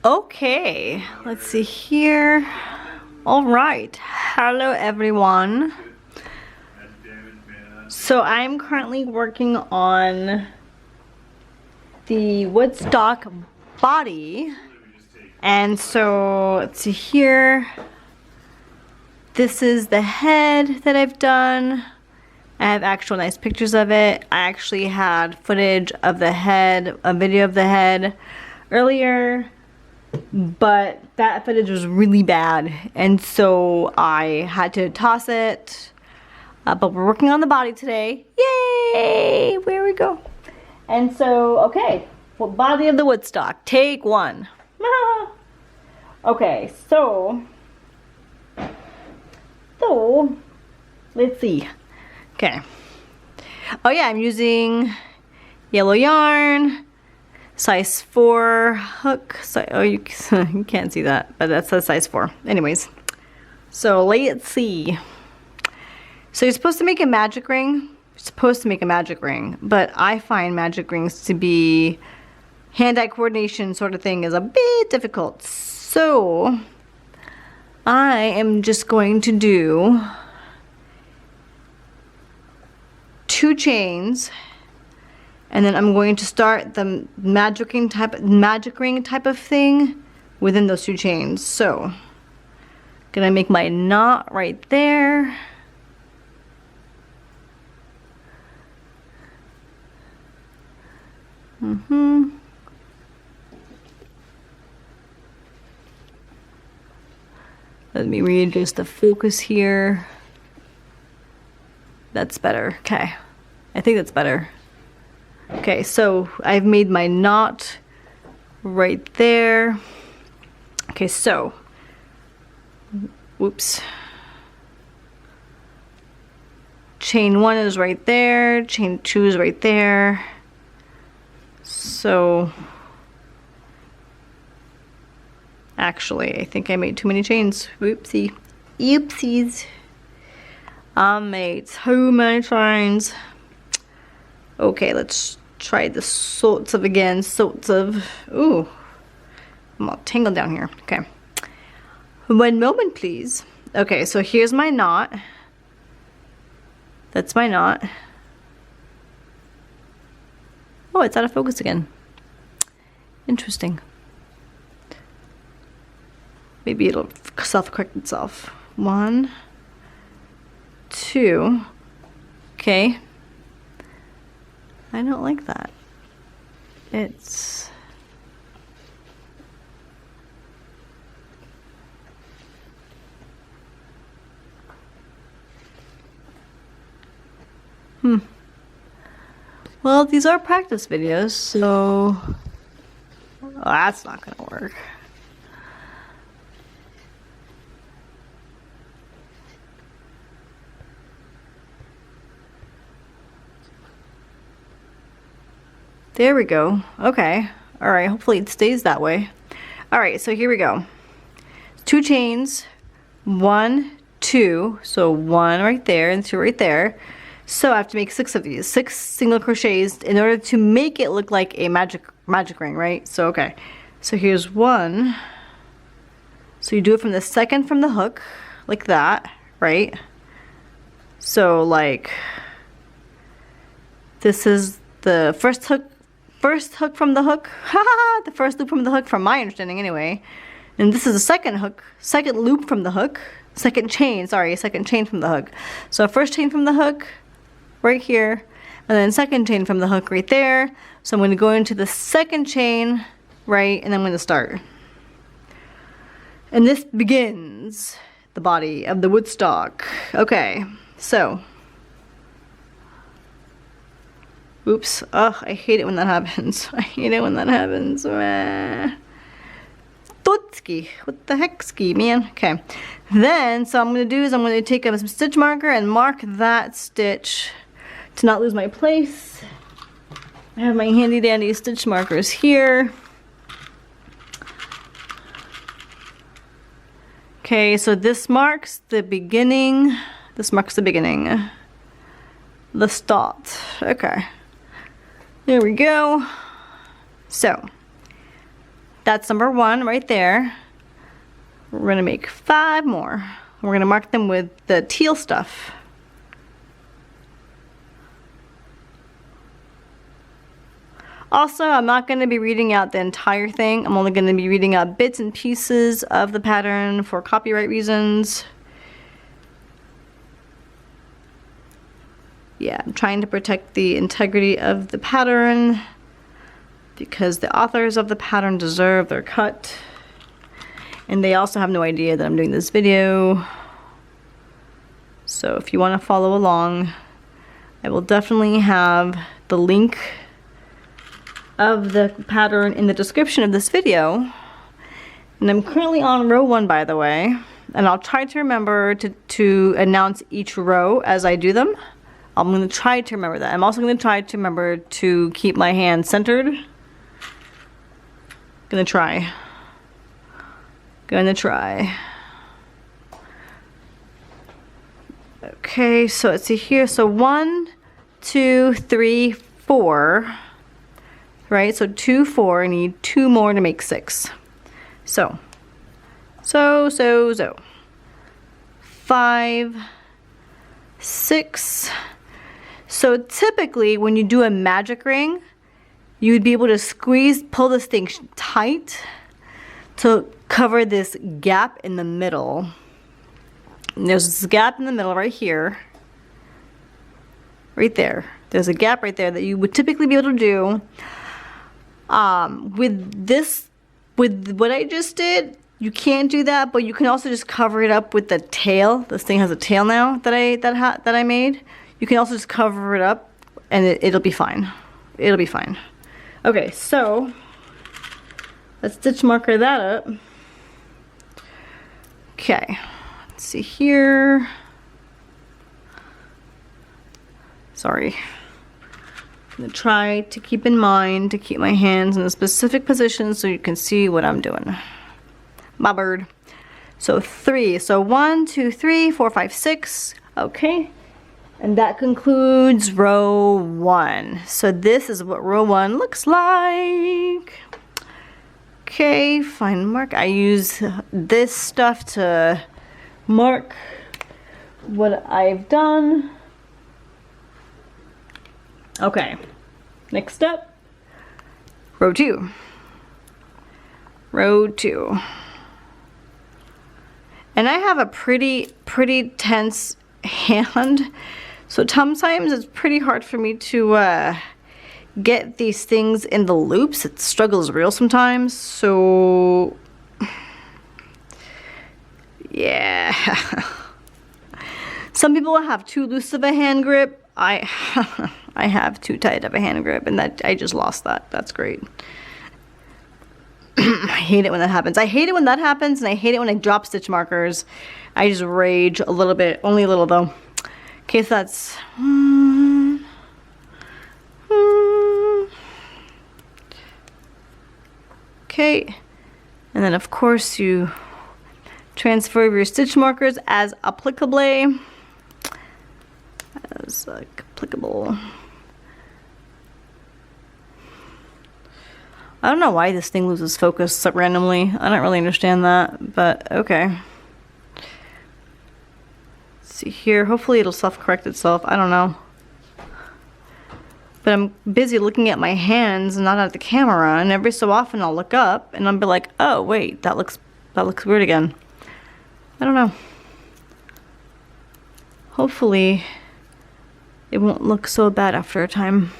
Okay, let's see here. All right, hello everyone. So I'm currently working on the Woodstock body, and so let's see here. This is the head that I've done. I have actual nice pictures of it. I actually had footage of the head, a video of the head earlier, but that footage was really bad, and so I had to toss it. But we're working on the body today. Yay! Where we go? And so, okay, well, body of the Woodstock, take one. Okay, so let's see. Okay. Oh yeah, I'm using yellow yarn, size 4 hook. So, oh, you can't see that, but that's a size 4. Anyways, so let's see. So you're supposed to make a magic ring. But I find magic rings to be hand-eye coordination sort of thing is a bit difficult. So I am just going to do 2 chains, and then I'm going to start the magic ring type of thing within those 2 chains. So gonna make my knot right there. Let me readjust the focus here. That's better. Okay. I think that's better. Okay, so I've made my knot right there. Okay, so, whoops. Chain 1 is right there. Chain 2 is right there. So, actually, I think I made too many chains. Whoopsie. Oopsies. I made too many chains. Okay, let's try the sorts of again. Ooh. I'm all tangled down here. Okay. 1 moment, please. Okay, so here's my knot. That's my knot. Oh, it's out of focus again. Interesting. Maybe it'll self-correct itself. 1, 2. Okay. I don't like that. It's... Well, these are practice videos, so... Oh, that's not gonna work. There we go. Okay. Alright, hopefully it stays that way. Alright, so here we go. 2 chains. 1, 2. So 1 right there and 2 right there. So I have to make 6 of these. 6 single crochets in order to make it look like a magic ring, right? So okay. So here's 1. So you do it from the second from the hook, like that, right? So like this is the first hook from the hook. The first loop from the hook, from my understanding anyway. And this is the second loop from the hook. Second chain from the hook. So first chain from the hook right here, and then second chain from the hook right there. So I'm going to go into the second chain, right, and I'm going to start. And this begins the body of the Woodstock. Okay, so, oops, ugh, I hate it when that happens. I hate it when that happens. Totski, what the heck, ski, man? Okay, then, so I'm going to do is I'm going to take some stitch marker and mark that stitch to not lose my place. I have my handy dandy stitch markers here. Okay, so this marks the beginning. This marks the beginning. The start. Okay. There we go. So, That's number 1 right there. We're gonna make 5 more. We're gonna mark them with the teal stuff. Also, I'm not going to be reading out the entire thing. I'm only going to be reading out bits and pieces of the pattern for copyright reasons. Yeah, I'm trying to protect the integrity of the pattern because the authors of the pattern deserve their cut. And they also have no idea that I'm doing this video. So if you want to follow along, I will definitely have the link of the pattern in the description of this video. And I'm currently on row 1, by the way, and I'll try to remember to announce each row as I do them. I'm going to try to remember that. I'm also going to try to remember to keep my hand centered. Gonna try. Okay, so let's see here. So 1, 2, 3, 4. Right, so 2, 4, I need 2 more to make 6. So 5, 6. So typically when you do a magic ring, you would be able to pull this thing tight to cover this gap in the middle. And there's this gap in the middle right here. Right there. There's a gap right there that you would typically be able to do. With what I just did, you can't do that, but you can also just cover it up with the tail. This thing has a tail now that I made. You can also just cover it up, and it'll be fine. It'll be fine. Okay, so let's stitch marker that up. Okay, let's see here. Sorry. I'm gonna try to keep in mind to keep my hands in a specific position so you can see what I'm doing. My bird. So 3. So 1, 2, 3, 4, 5, 6. Okay. And that concludes row 1. So this is what row 1 looks like. Okay, fine mark. I use this stuff to mark what I've done. Okay, next up, row 2. Row 2. And I have a pretty tense hand, so sometimes it's pretty hard for me to get these things in the loops. It struggles real sometimes, so yeah. Some people have too loose of a hand grip. I have too tight of a hand grip, and that I just lost that. That's great. I hate it when that happens. I hate it when that happens, and I hate it when I drop stitch markers. I just rage a little bit, only a little though. Okay, so that's okay, and then of course you transfer your stitch markers as applicable. I don't know why this thing loses focus randomly. I don't really understand that, but okay. Let's see here. Hopefully it'll self-correct itself. I don't know. But I'm busy looking at my hands and not at the camera, and every so often I'll look up and I'll be like, oh wait, that looks weird again. I don't know. Hopefully it won't look so bad after a time.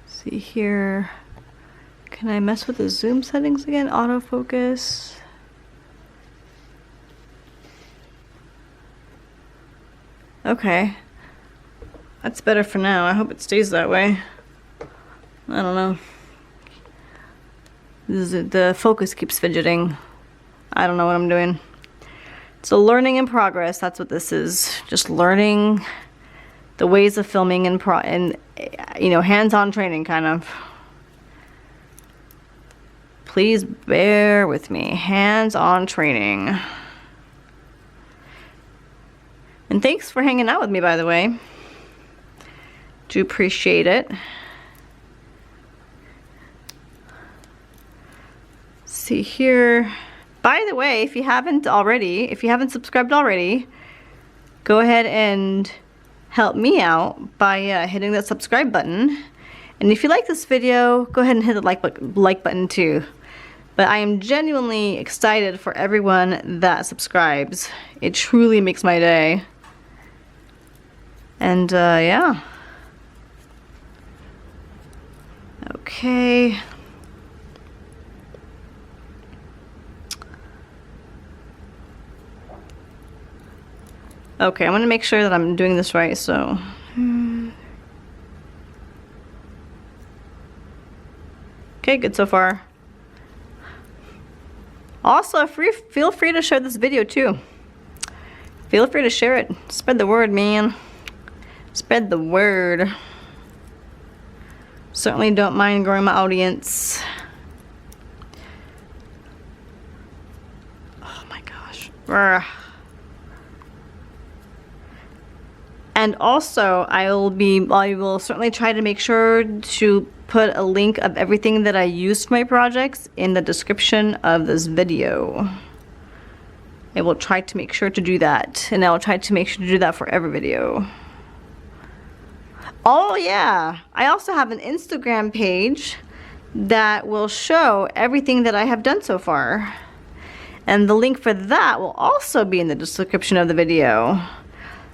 See here, can I mess with the zoom settings again? Autofocus. Okay, that's better for now. I hope it stays that way. I don't know. The focus keeps fidgeting. I don't know what I'm doing. It's a learning in progress. That's what this is. Just learning the ways of filming and you know, hands-on training kind of. Please bear with me. Hands-on training. And thanks for hanging out with me, by the way. Do appreciate it. See here. By the way, if you haven't subscribed already, go ahead and help me out by hitting that subscribe button. And if you like this video, go ahead and hit the like button too. But I am genuinely excited for everyone that subscribes. It truly makes my day. And yeah. Okay. Okay, I'm gonna make sure that I'm doing this right, so. Okay, good so far. Also, feel free to share this video too. Feel free to share it. Spread the word, man. Spread the word. Certainly don't mind growing my audience. Oh my gosh. Urgh. And also, I will certainly try to make sure to put a link of everything that I used for my projects in the description of this video. I will try to make sure to do that, and I will try to make sure to do that for every video. Oh yeah, I also have an Instagram page that will show everything that I have done so far. And the link for that will also be in the description of the video.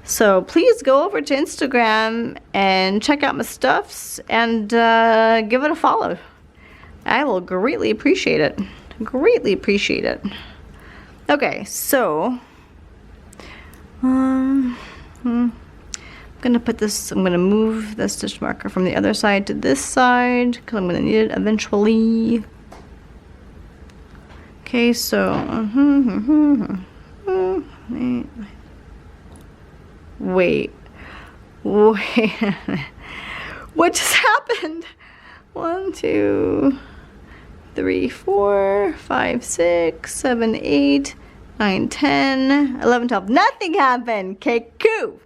So please go over to Instagram and check out my stuffs and give it a follow. I will greatly appreciate it. Greatly appreciate it. Okay, so I'm gonna put this. I'm gonna move the stitch marker from the other side to this side because I'm gonna need it eventually. Okay, so wait. What just happened? 1, 2, 3, 4, 5, 6, 7, 8, 9, 10, 11, 12. Nothing happened. Okay, cool.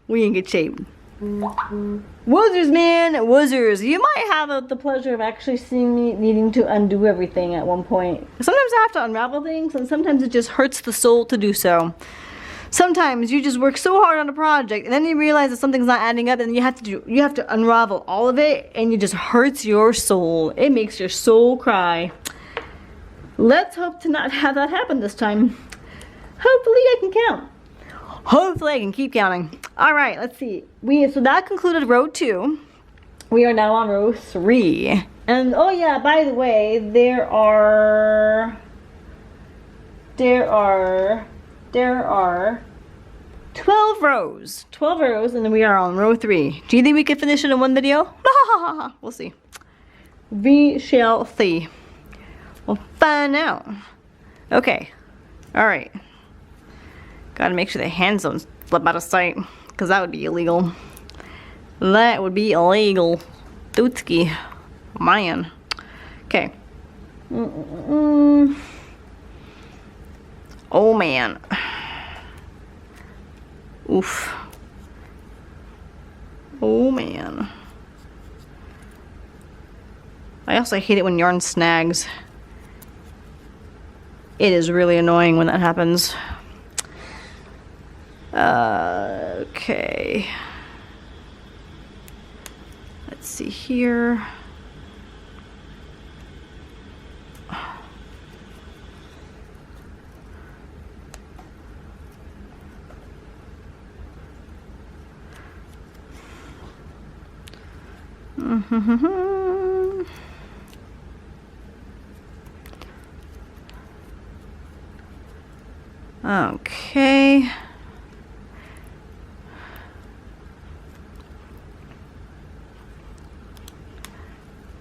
We in good shape. Woozers, man, woozers. You might have the pleasure of actually seeing me needing to undo everything at one point. Sometimes I have to unravel things, and sometimes it just hurts the soul to do so. Sometimes you just work so hard on a project, and then you realize that something's not adding up, and you have to unravel all of it, and it just hurts your soul. It makes your soul cry. Let's hope to not have that happen this time. Hopefully I can count. Hopefully I can keep counting. All right, let's see. So that concluded row 2. We are now on row 3. And oh yeah, by the way, there are 12 rows. 12 rows, and then we are on row 3. Do you think we could finish it in one video? We'll see. We shall see. We'll find out. Okay. All right. Gotta make sure the hands don't slip out of sight, because that would be illegal. That would be illegal. Dootski. Man. Okay. Oh man. Oof. Oh man. I also hate it when yarn snags. It is really annoying when that happens. Okay. Let's see here. Okay.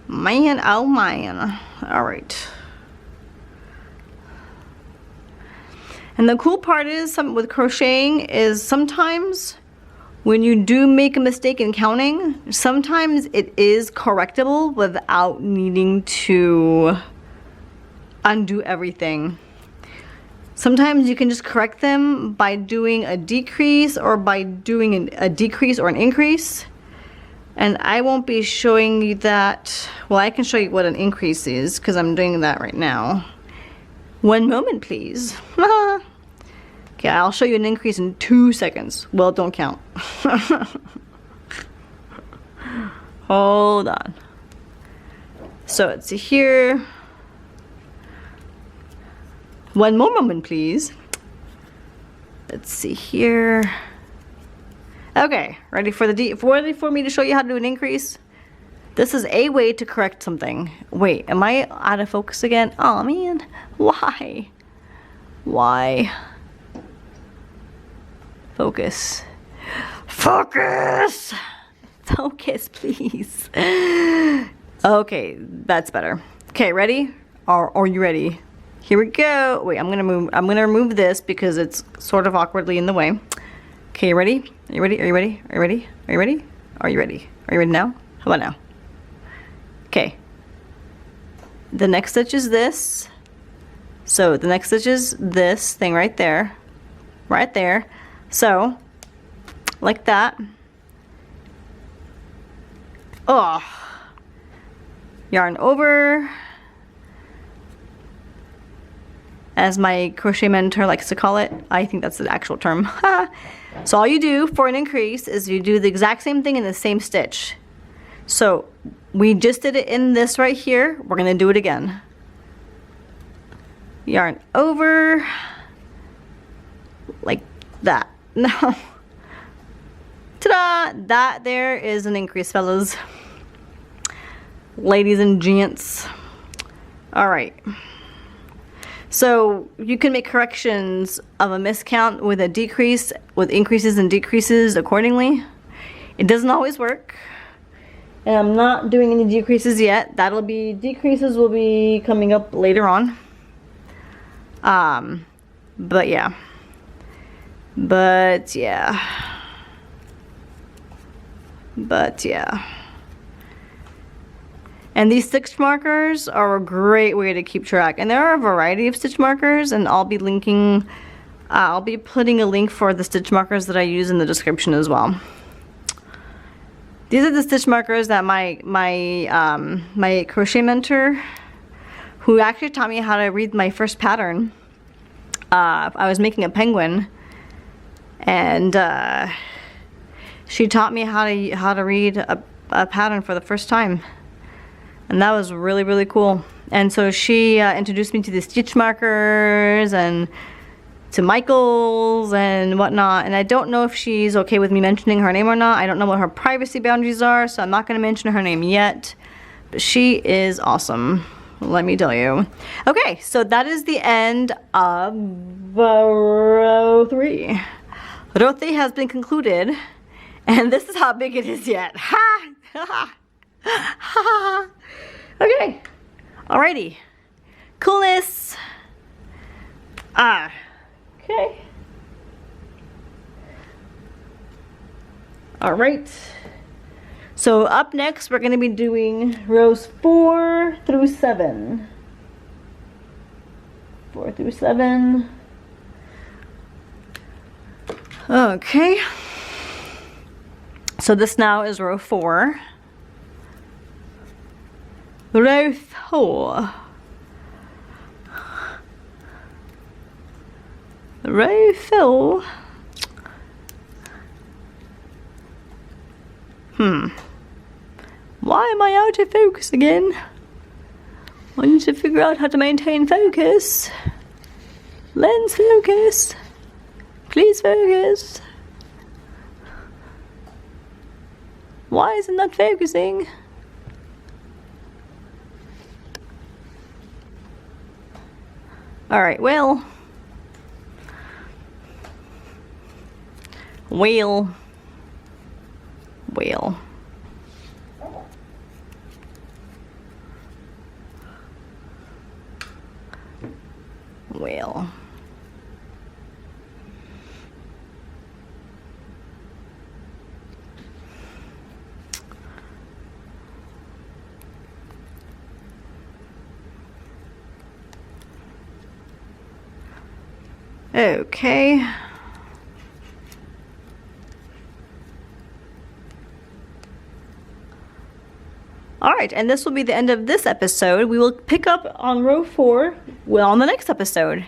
Man, oh man. All right. And the cool part is with crocheting is sometimes when you do make a mistake in counting, sometimes it is correctable without needing to undo everything. Sometimes you can just correct them by doing a decrease or by doing a decrease or an increase. And I won't be showing you that. Well, I can show you what an increase is because I'm doing that right now. One moment, please. Okay, I'll show you an increase in 2 seconds. Well, don't count. Hold on. So let's see here. One more moment, please. Let's see here. Okay, ready for me to show you how to do an increase? This is a way to correct something. Wait, am I out of focus again? Oh man, why? Why? Focus. Focus! Focus, please. Okay, that's better. Okay, ready? Are you ready? Here we go. Wait, I'm gonna remove this because it's sort of awkwardly in the way. Okay, you ready? Are you ready? Are you ready? Are you ready? Are you ready? Are you ready? Are you ready now? How about now? Okay. The next stitch is this. So the next stitch is this thing right there. Right there. So, like that. Oh. Yarn over. As my crochet mentor likes to call it. I think that's the actual term. So all you do for an increase is you do the exact same thing in the same stitch. So we just did it in this right here. We're gonna do it again. Yarn over. Like that. No. Ta-da! That there is an increase, fellas. Ladies and gents. Alright. So you can make corrections of a miscount with a decrease, with increases and decreases accordingly. It doesn't always work. And I'm not doing any decreases yet. Decreases will be coming up later on. But yeah. But yeah. And these stitch markers are a great way to keep track. And there are a variety of stitch markers, and I'll be linking, I'll be putting a link for the stitch markers that I use in the description as well. These are the stitch markers that my crochet mentor, who actually taught me how to read my first pattern. I was making a penguin, and she taught me how to read a pattern for the first time. And that was really, really cool. And so she introduced me to the stitch markers and to Michael's and whatnot. And I don't know if she's okay with me mentioning her name or not. I don't know what her privacy boundaries are, so I'm not going to mention her name yet. But she is awesome, let me tell you. Okay, so that is the end of row 3. Row 3 has been concluded. And this is how big it is yet. Ha! Ha! Ha! Okay, alrighty, coolness. Okay. All right. So up next, we're going to be doing rows 4 through 7. 4 through 7. Okay. So this now is row 4. Row 4. Row 4. Why am I out of focus again? I need to figure out how to maintain focus. Lens focus. Please focus. Why is it not focusing? Alright, well. Well. Okay. All right, and this will be the end of this episode. We will pick up on row 4 on the next episode.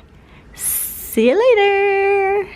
See you later.